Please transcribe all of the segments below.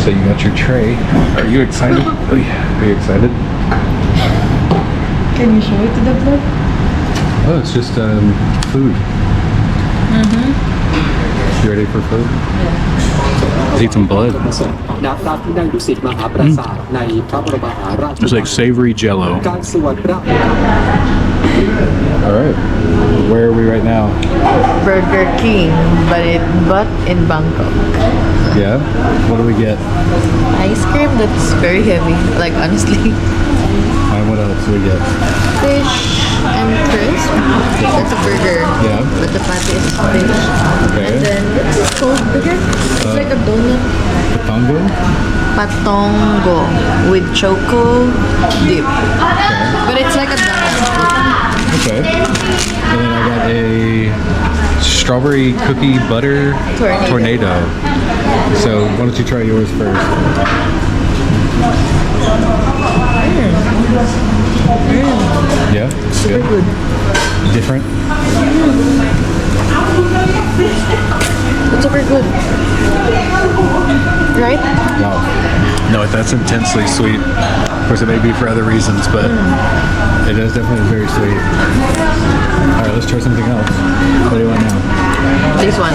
So you got your tray. Are you excited? Are you excited? Can you show it to the vlog? Oh, it's just food. You ready for food? Yeah. Let's eat some blood. It's like savory jello. Alright. Where are we right now? Burger King, but in Bangkok. Yeah? What do we get? Ice cream that's very heavy, like honestly. And what else do we get? Fish and crisp. That's a burger. Yeah. But the patty is fish. Okay. And then what's this called burger? It's like a donut. Tango? Patongo with choco dip. But it's like a donut. Okay. And then I got a strawberry cookie butter tornado. So why don't you try yours first? Yeah? Super good. Different? It's super good. Right? Wow. No, that's intensely sweet. Of course, it may be for other reasons, but it is definitely very sweet. Alright, let's try something else. What do you want now? This one.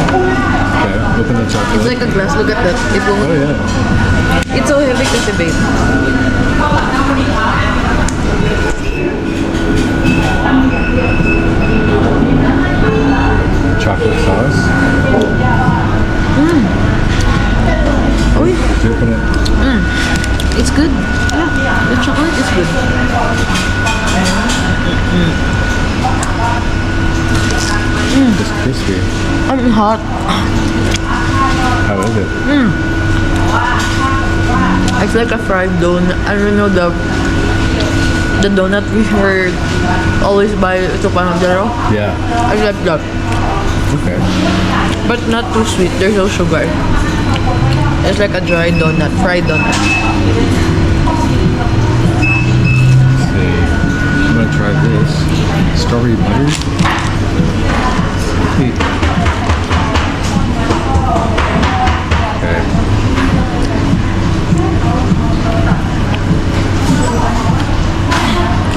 Okay, open the chocolate. It's like a glass. Look at that. It won't. Oh, yeah. It's so heavy kasi babe. Chocolate sauce. Uy. Open it. It's good. Yeah, the chocolate is good. It's crispy. I'm hot. How is it? It's like a fried donut. I don't know the donut we heard always buy ito panadero. Yeah. I like that. Okay. But not too sweet. There's no sugar. It's like a dry donut, fried donut. Let's see. I'm gonna try this. Strawberry butter. Sweet. Okay.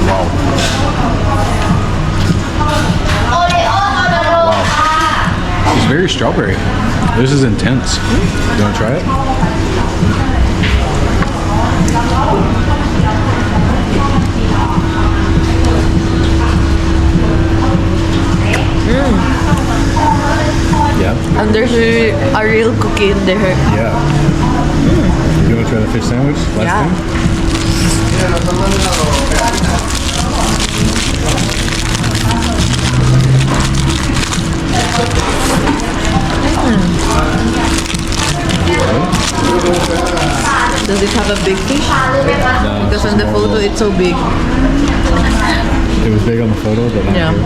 Wow. Wow. It's very strawberry. This is intense. You want to try it? Yeah. And there's a real cookie in there. Yeah. You want to try the fish sandwich? Last time? Does it have a big fish? No, Because on the photo it's so big. it was big on the photo, but not Yeah. here.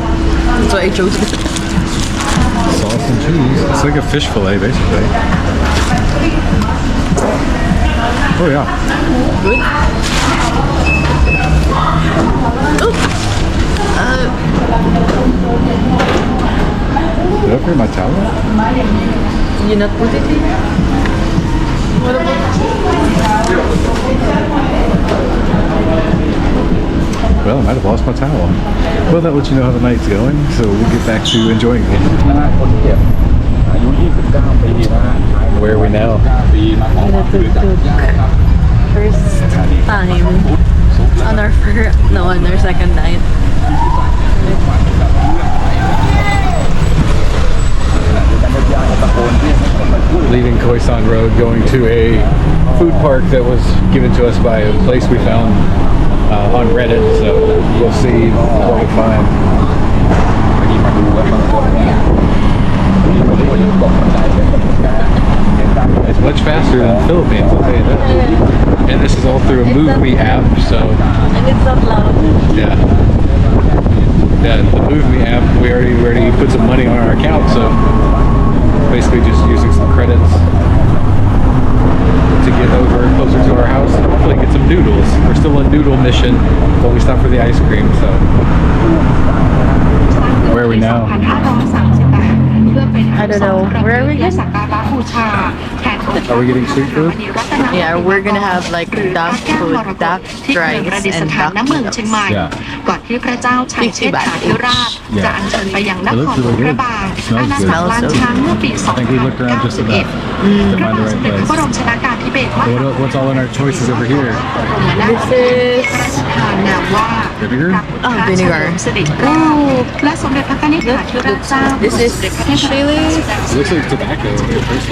That's why I chose it. Sauce and cheese. It's like a fish fillet, basically. Oh yeah. Good. Oh. Did I forget my towel? You not put it in? What about? Well, I might have lost my towel. Well, that lets you know how the night's going, so we'll get back to enjoying it. Where are we now? First time on our second night. Leaving Khoisan Road, going to a food park that was given to us by a place we found on Reddit, so we'll see what we find. It's much faster than the Philippines, I'll tell you that. And this is all through a Move Me app, so And it's not loud. yeah. Yeah, the Move Me app, we already put some money on our account, so basically just using some credits to get over closer to our house and hopefully get some noodles. We're still on noodle mission, but we stopped for the ice cream, so. Where are we now? I don't know. Where are we going? Are we getting street food? Yeah, we're gonna have like duck food, duck ที่เขื่อน rice ประดิษ and ฐาน duck ณเมืองเชียงใหม่ Yeah. ก่อนที่พระเจ้าชัยเชษฐาธิราช Yeah. จะอัญเชิญไปยังน It ค looks รหลวง really พ good. ระบาง Smells อาณา good. จักรล้านช้างเมื่อปี I think we looked around just enough 2091 to พระ find บา the ทส right มเด็จพระบ place. รมชนากาธิเบศรมหา So what's all in our choices over here? This is พระราชทานนามว่า Vinegar? พระ vinegar. เฉลิมสิริราชและสมเด็จพระกนิษฐาธิราชเจ้า This is chili, It looks like tobacco at first.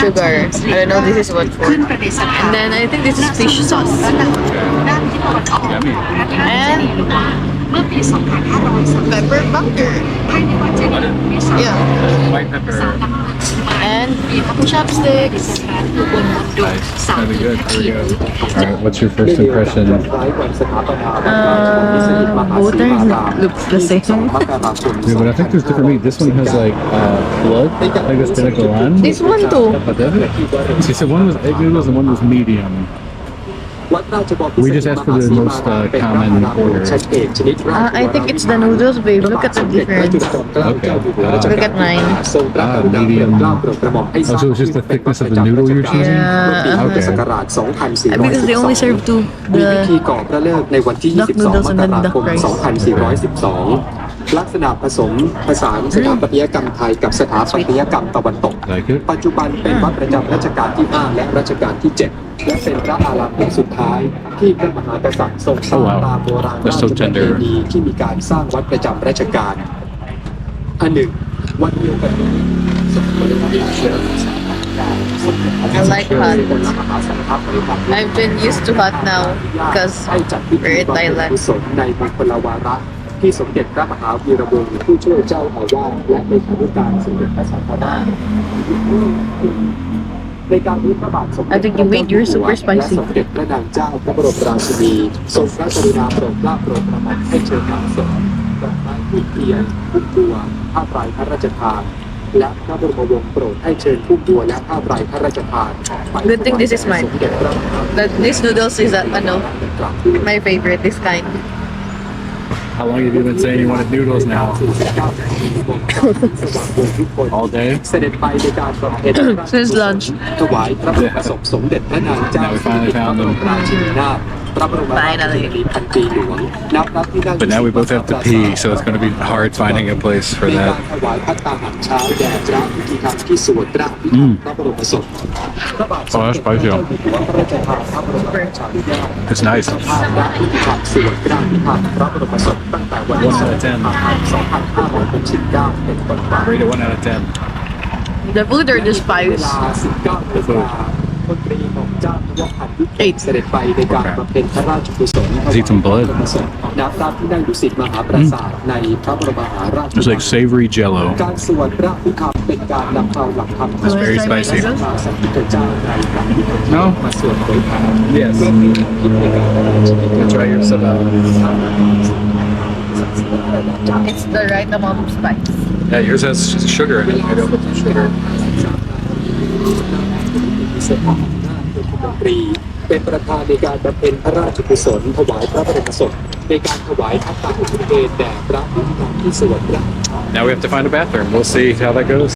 sugar. I don't know this is what for. ขึ้นประดิษฐาน And then I think this is fish sauce. ด้านที่ตะวันออก Yummy. And เมื่อปี 2530 pepper butter. ภายในวัดเจดีย์มีสาร Yeah. White pepper. And chopsticks. Nice. That'd be good. Here we go. All right, what's your first impression? Both are looks the same. Yeah, but I think there's different meat. This one has like blood, like this pinnacle. This one too. But does it? She said one was egg noodles and one was medium. We just asked for the most common order. I think it's the noodles, babe. Look at the difference. Okay. Look at mine. medium. Oh, so it's just the thickness of the noodle you're choosing? Yeah. Okay. Because they only serve two. มีพิธี The ก่อพระเลิกษ์ในวันที่ duck 22 noodles ม and ก then รา duck คม rice. 2412 ลักษณะผสมผสานสถาปัตยกรรมไทยกับสถาปัตยกรรมตะวันตก Like it? ปัจจุบันเป็นวัดประจำรัชกาลที่ 5 และรัชกาลที่ 7 และเป็นพระอารามหลังสุดท้าย ที่พระมหากษัตริย์ทรงสร้าง Oh, wow. ตามโบราณ That's รา so ชประเพ tender. ณีที่มีการสร้างวัดประจำรัชกาลอันหนึ่งวันเดียวกันนี้สมเด็จพระเจ้าเฉลิมพระเกียรติสมเด็จพระ I like hot. มหาสังฆปริภาช I've been used to hot now because ให้จัดพิธี we're in บำเพ็ญ Thailand. กุศลในมงคลวาระที่สมเด็จพระมหาวีระวงศ์ผู้ช่วยเจ้าอาวาสและเลขาธิการสมเด็จพระสังฆราชในการนี้พระบาทสมเด็จ I think you made yours super และ spicy. สมเด็จพระนางเจ้าพระบรมราชินีทรงพระกรุณาโปรดเกล้าโปรดกระหม่อมให้เชิญนำส่งดอกไม้ทูบเทียนพุ่มบัวผ้าไตรพระราชทานและพระบรมวงศ์โปรดให้เชิญพุ่มบัวและผ้าไตรพระราชทาน Good thing this is mine. But this noodles is my favorite. This kind. How long have you been saying you wanted noodles now? All day? เสด็จไปในการบำเพ็ญ Since lunch. ถวายพระบรมศพสมเด็จพระนางเจ้า Now we finally found them. ราชินีนาถพระบรมราชชนนีพันปีหลวงนับที่นั่ง But now we both have to pee, so it's going to be hard finding a place for ในการ that. ถวายพัตตาหารเช้าแด่พระพิธีธรรมที่สวดพระพิธีพระบรมศพพระบาทสม Oh, เด็ that's จพระ spicy. เจ้าอยู่หัวพระราชทานพระบรมราชานุญาต It's nice. พระพิธีธรรมสวดพระพิธีพระบรมศพตั้งแต่วันที่ One out of 10. 2569เป็นต้นมา Rate it 1 out of 10. The food or the เว spice? ลา 19 นาฬิกาพลตรีหม่อมเจ้าพระพันธ์วิเศษเสด็จไปในการบำเพ็ญพระราชกุศล Let's eat some blood. ณ พระที่นั่งดุสิตมหาปราสาทในพระบรมมหาราช It's like savory jello. การสวดพระพิธรรมเป็นการนำเอาหลักธรรม It's very spicy. มาสัมพุทธเจ้าในพระพิธี No? มาสวดเผยแผ่ Yes. เพื่อเป็นคิดในการดำเนินชีวิต Let's try yours some out. It's the right amount of spice. Yeah, yours has sugar in it. Maybe I'll put some sugar. เสด็จออกหน้าเป็นรัฐมนตรีเป็นประธานในการบำเพ็ญพระราชกุศลถวายพระบรมศพในการถวายพัตตาหารเพลแด่พระพิธีธรรมที่สวดพระ Now we have to find a bathroom. We'll see how that goes.